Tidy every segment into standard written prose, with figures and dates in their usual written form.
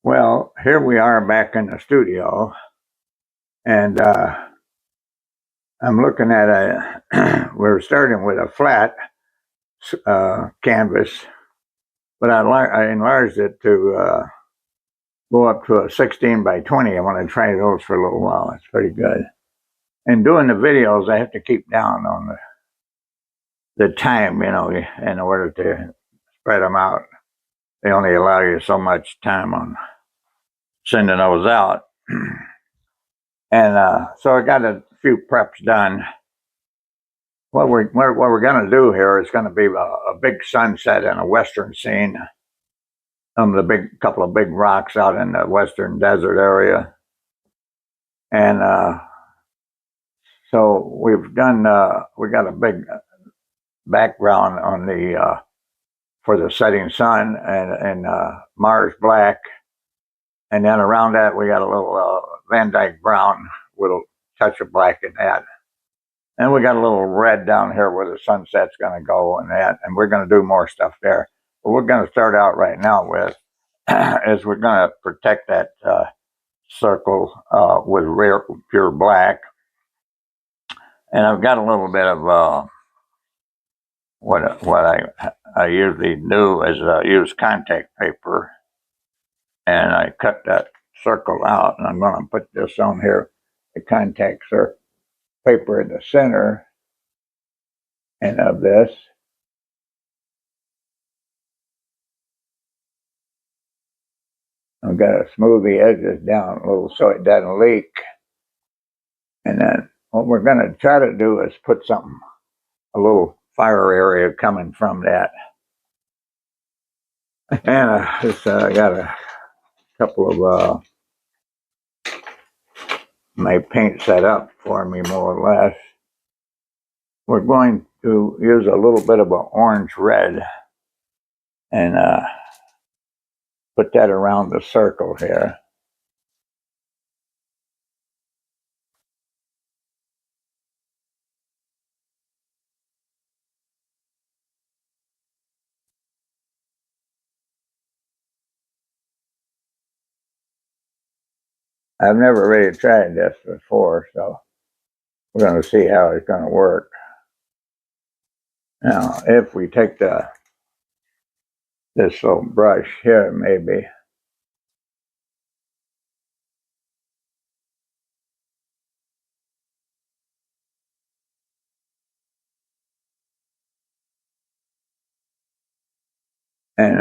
Well, here we are back in the studio, and I'm looking at we're starting with a flat canvas, but I enlarged it to go up to a 16 by 20. I want to try those for a little while. It's pretty good. And doing the videos, I have to keep down on the time, in order to spread them out. They only allow you so much time on sending those out. And so I got a few preps done. What we're going to do here is going to be a big sunset in a western scene. The couple of big rocks out in the western desert area, and so we got a big background on the for the setting sun and Mars black, and then around that we got a little Van Dyke brown with a touch of black in that. And we got a little red down here where the sunset's going to go and that, and we're going to do more stuff there. But we're going to start out right now with is we're going to protect that circle with real pure black. And I've got a little bit of what I usually do is use contact paper, and I cut that circle out, and I'm going to put this on here, the contact paper in the center and of this. I've got to smooth the edges down a little so it doesn't leak. And then what we're going to try to do is put a little fire area coming from that. And I got a couple of my paint set up for me, more or less. We're going to use a little bit of an orange red and put that around the circle here. I've never really tried this before, so we're going to see how it's going to work. Now, if we take this little brush here, maybe. And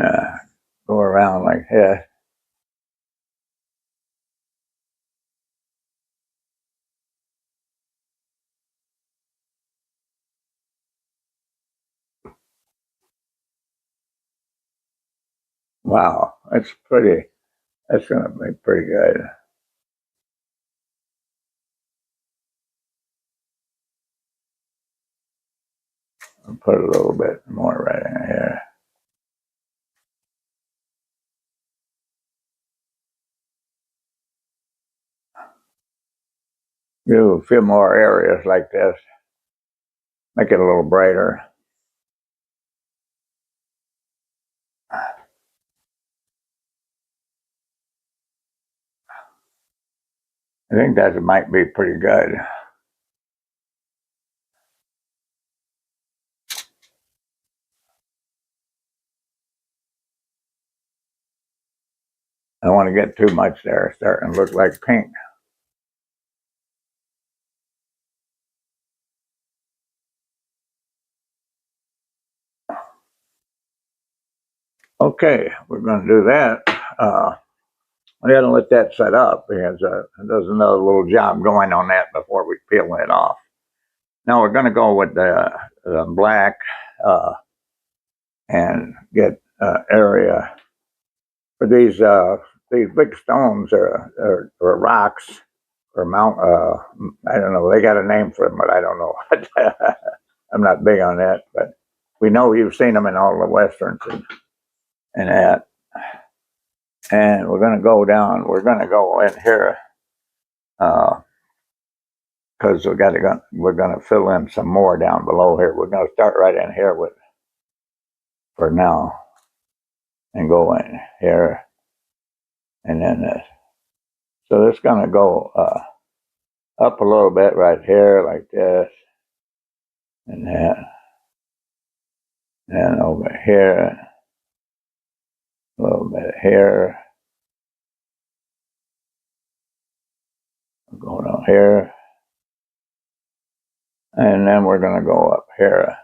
go around like this. Wow, that's going to be pretty good. I'll put a little bit more right in here. Do a few more areas like this. Make it a little brighter. I think that might be pretty good. I don't want to get too much there. It's starting to look like pink. Okay, we're going to do that. we gotta let that set up because there's another little job going on that before we peel it off. Now we're going to go with the black and get area for these big stones or rocks or mount. I don't know. They got a name for them, but I don't know. I'm not big on that, but we know you've seen them in all the westerns and that. And we're going to go down. We're going to go in here because we're going to fill in some more down below here. We're going to start right in here with for now and go in here and then this. So it's going to go up a little bit right here like this and that. And over here, a little bit here. Going on here. And then we're going to go up here.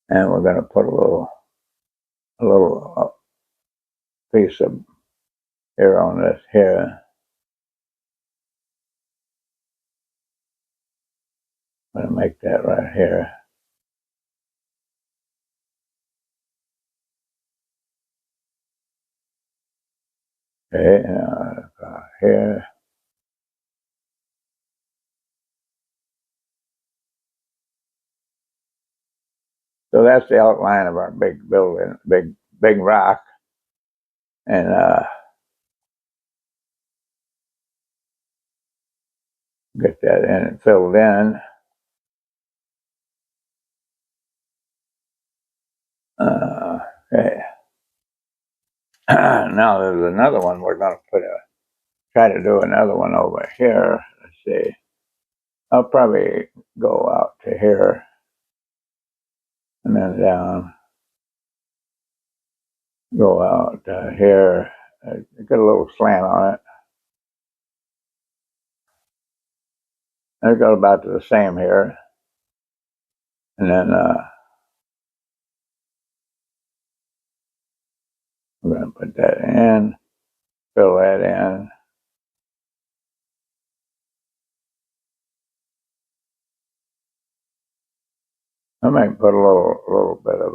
And we're going to put a little piece of here on this here. I'm going to make that right here. Okay, here. So that's the outline of our big building, big rock. And get that in and filled in. Okay. Now there's another one we're going to try to do another one over here. Let's see. I'll probably go out to here and then down. Go out here. Get a little slant on it. And go about to the same here. And then we're going to put that in. Fill that in. I might put a little bit of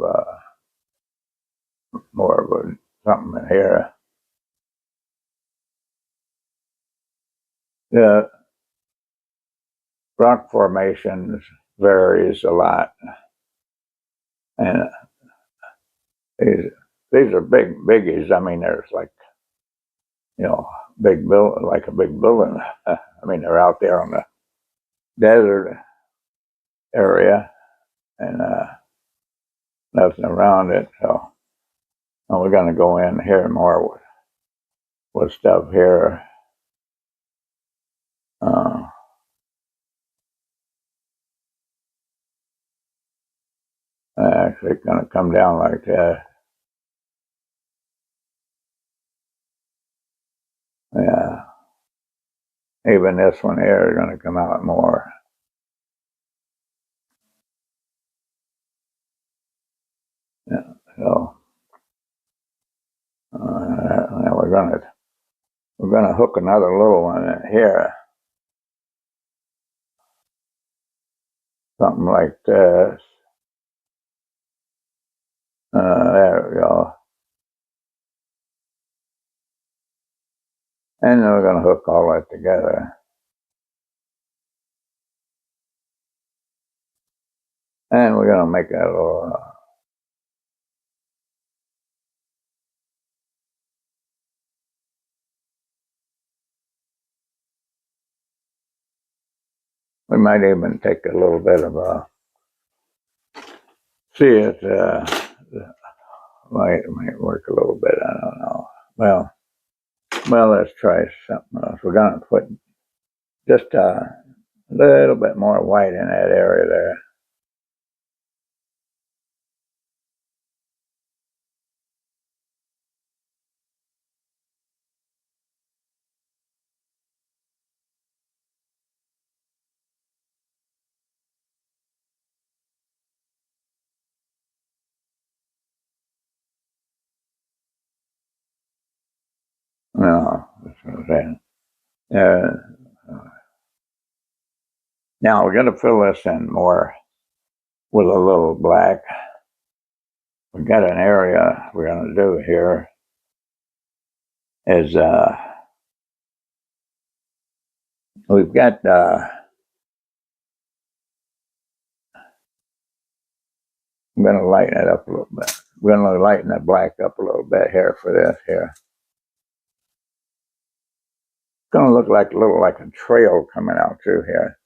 more of something in here. The rock formations varies a lot, and these are biggies. I mean, there's like like a big building. I mean, they're out there on the desert area, and nothing around it. So we're going to go in here more with stuff here. Actually, going to come down like that. Yeah. Even this one here is going to come out more. Yeah. So we're going to hook another little one in here. Something like this. There we go. And then we're going to hook all that together. And we're going to make that a little... we might even take a little bit of see it might work a little bit. I don't know. Well, let's try something else. We're going to put just a little bit more white in that area there. No, that's what I'm saying. Now we're going to fill this in more with a little black. We got an area we're going to do here is we've got I'm going to lighten it up a little bit. We're going to lighten the black up a little bit here for this here. It's going to look like a little like a trail coming out through here,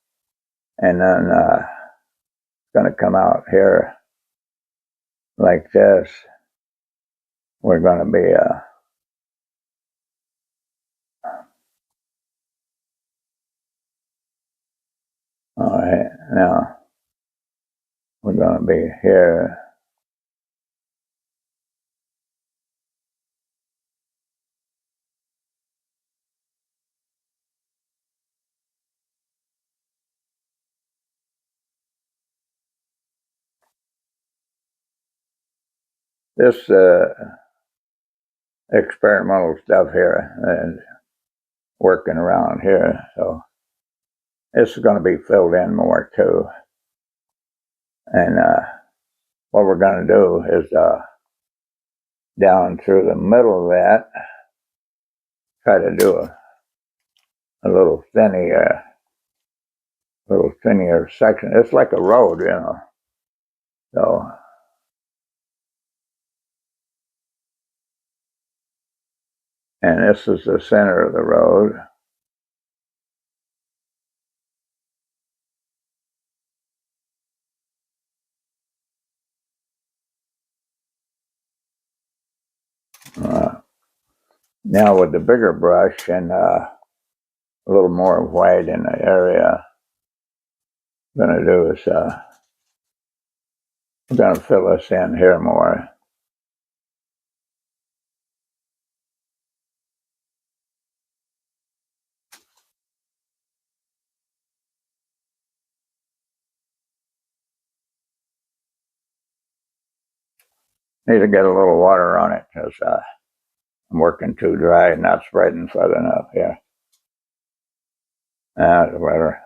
and then it's going to come out here like this. We're going to be all right. Now we're going to be here. This experimental stuff here and working around here, so this is going to be filled in more too. And what we're going to do is down through the middle of that, try to do a little thinner section. It's like a road, you know. So, and this is the center of the road. Now with the bigger brush and a little more white in the area, what I'm going to do is I'm going to fill this in here more. Need to get a little water on it because I'm working too dry and not spreading further enough here. That's better.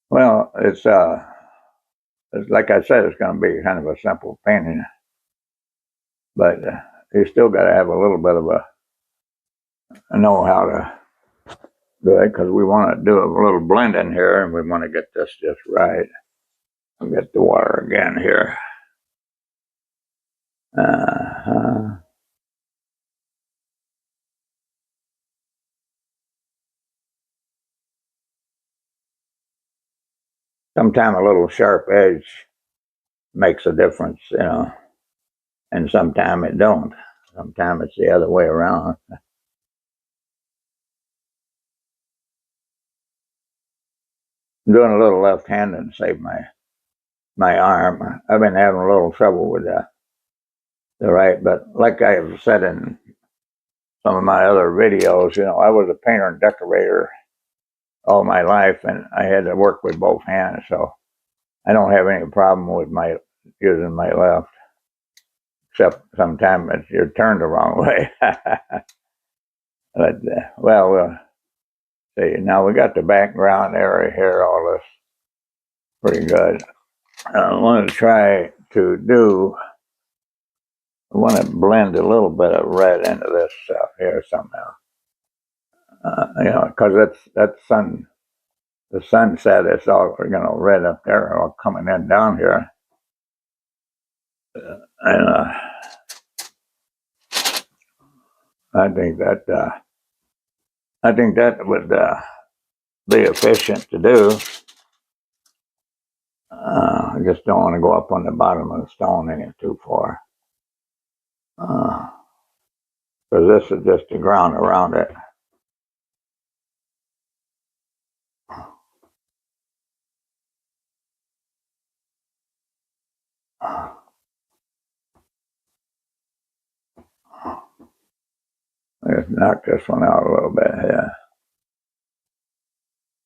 Well, it's like I said, it's going to be kind of a simple painting, but you still got to have a little bit of a know how to do it because we want to do a little blend in here and we want to get this just right. I'll get the water again here. Sometimes a little sharp edge makes a difference, you know, and sometimes it don't. Sometimes it's the other way around. I'm doing a little left-handed to save my arm. I've been having a little trouble with the right, but like I've said in some of my other videos, you know, I was a painter and decorator all my life, and I had to work with both hands, so I don't have any problem with my using my left, except sometimes you're turned the wrong way. But well, we'll see. Now we got the background area here, all this pretty good. I want to try to do. I want to blend a little bit of red into this stuff here somehow. You know, because that's the sunset. It's all red up there, all coming in down here, and I think that would be efficient to do. I just don't want to go up on the bottom of the stone any too far, because this is just the ground around it. Let's knock this one out a little bit here.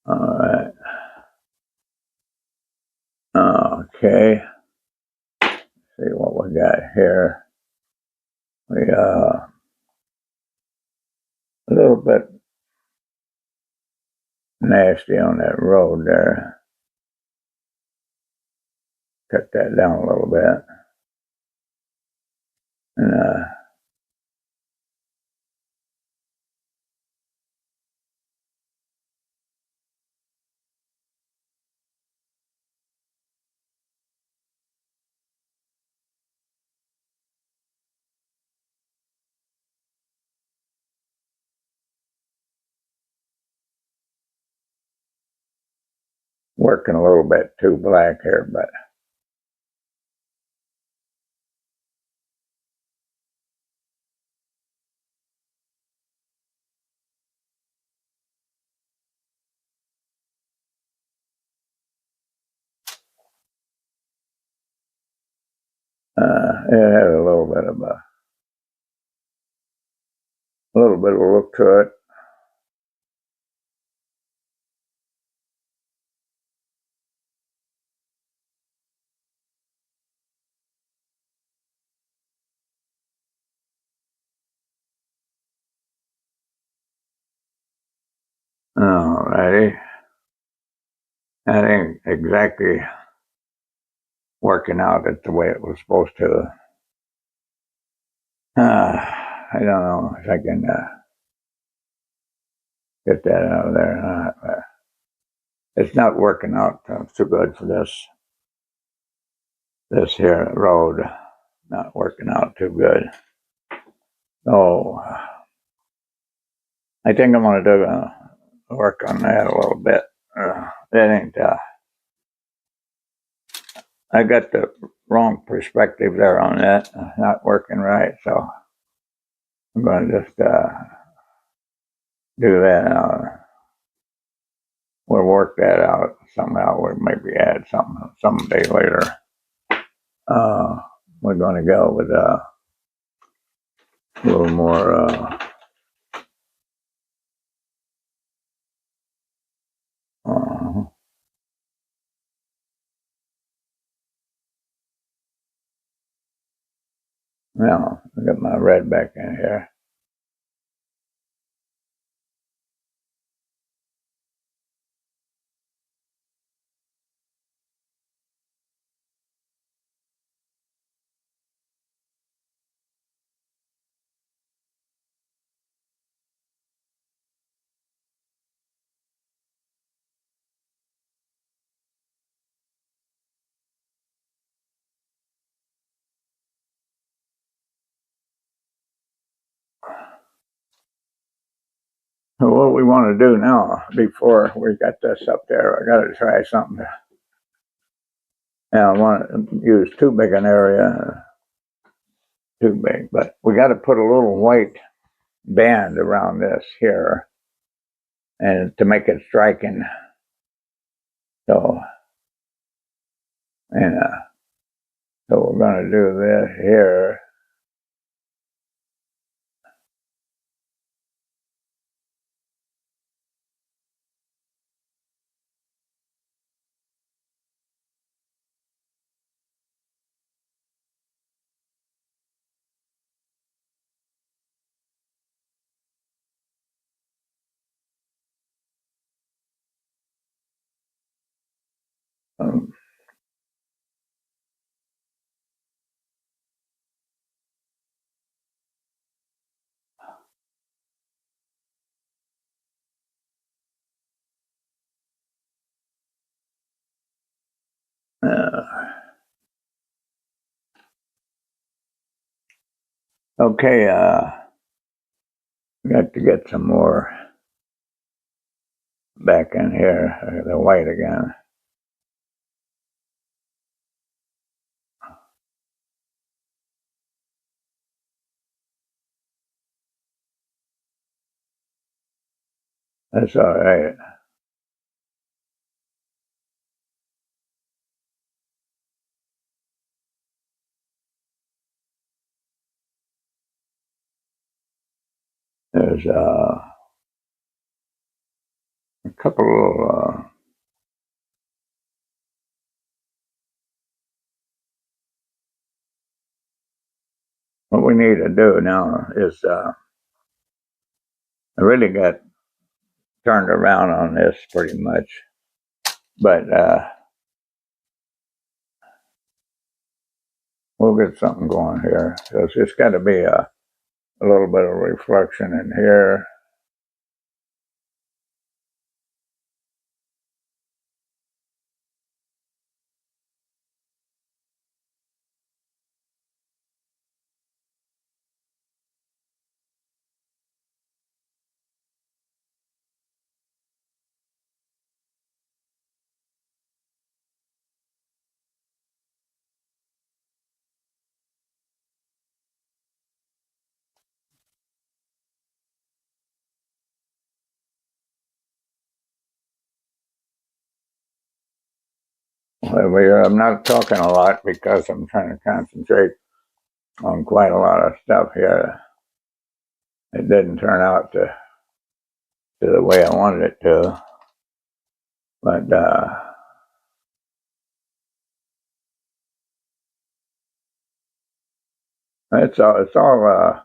All right. Okay. See what we got here. We a little bit nasty on that road there. Cut that down a little bit. And working a little bit too black here, but it had a little bit of a look to it. Alrighty. That ain't exactly working out the way it was supposed to. I don't know if I can get that out of there. It's not working out too good for this here road. Not working out too good. So I think I'm going to do work on that a little bit. That ain't. I got the wrong perspective there on that. Not working right, so I'm going to just do that. We'll work that out somehow. We'll maybe add something someday later. We're going to go with a little more. Now, I got my red back in here. So what we want to do now, before we got this up there, I got to try something. Now I want to use too big an area, too big, but we got to put a little white band around this here, and to make it striking. So, and so we're going to do this here. Um, okay, we got to get some more back in here, the white again. That's all right. There's a couple. What we need to do now is I really got turned around on this pretty much, but we'll get something going here. So it's just got to be a little bit of reflection in here. I'm not talking a lot because I'm trying to concentrate on quite a lot of stuff here. It didn't turn out to the way I wanted it to, but it's all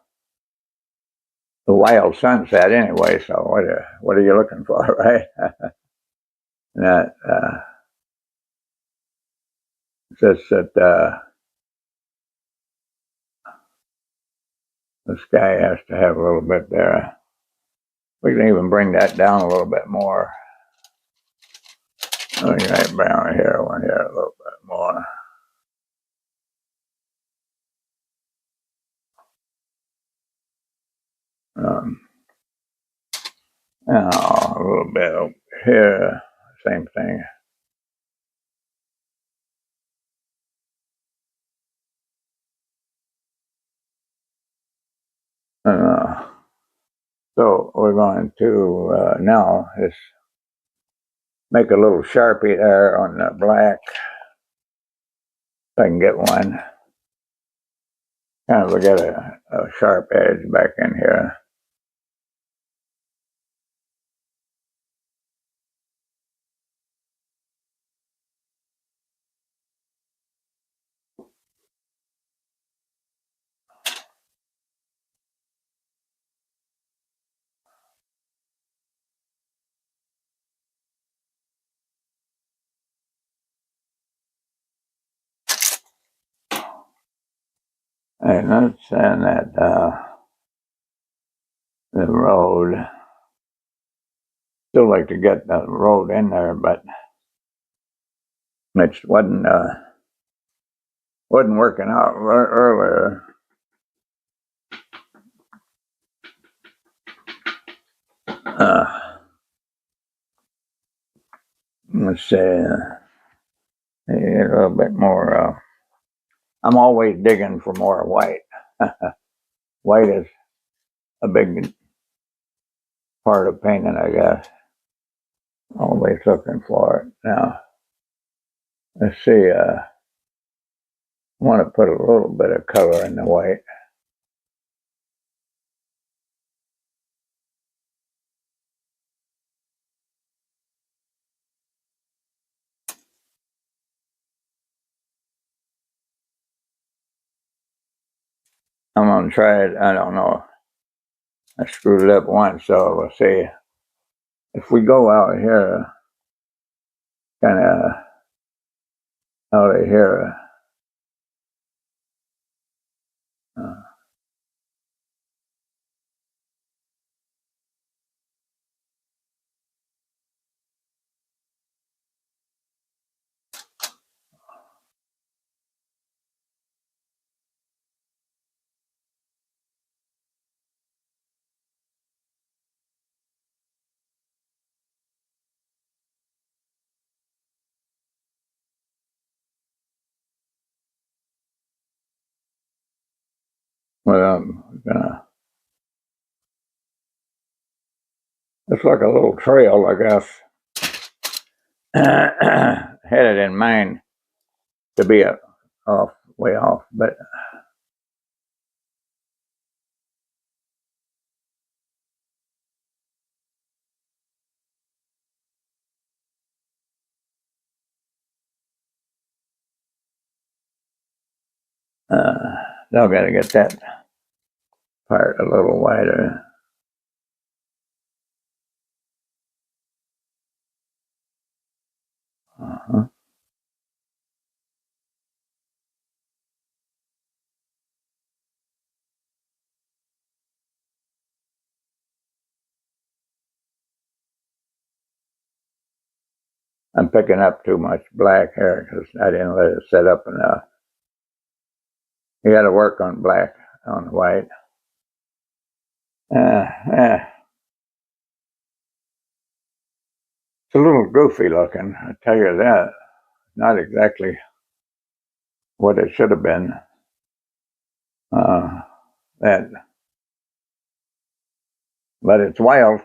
the wild sunset anyway. So what are you looking for, right? that just that the sky has to have a little bit there. We can even bring that down a little bit more. Let me right down here, one here a little bit more. Um, a little bit over here, same thing. So we're going to now is make a little Sharpie there on the black. If I can get one. Kind of get a sharp edge back in here. And let's send that the road. Still like to get the road in there, but it wasn't working out earlier. Let's see, a little bit more. I'm always digging for more white. White is a big part of painting, I guess. Always looking for it. Now, let's see. I want to put a little bit of color in the white. I'm gonna try it. I don't know. I screwed it up once, so we'll see. If we go out here, kind of out of here, uh, well, I'm gonna. It's like a little trail, I guess. Had it in mind to be way off, but Now got to get that part a little wider. Uh-huh. I'm picking up too much black here because I didn't let it set up enough. You got to work on black on white. It's a little goofy looking, I tell you that. Not exactly what it should have been. That, but it's wild.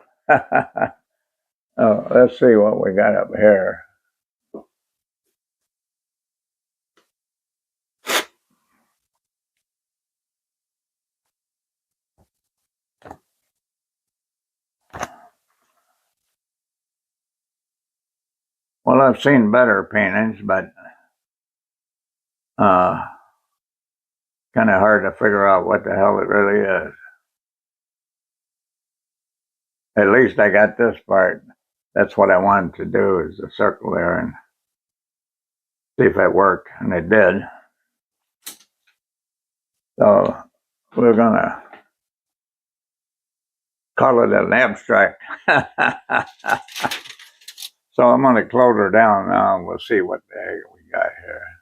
Oh, let's see what we got up here. Well, I've seen better paintings, but uh, kind of hard to figure out what the hell it really is. At least I got this part. That's what I wanted to do, is the circle there and see if it worked, and it did. So we're gonna call it an abstract. So I'm gonna close her down now, and we'll see what the heck we got here.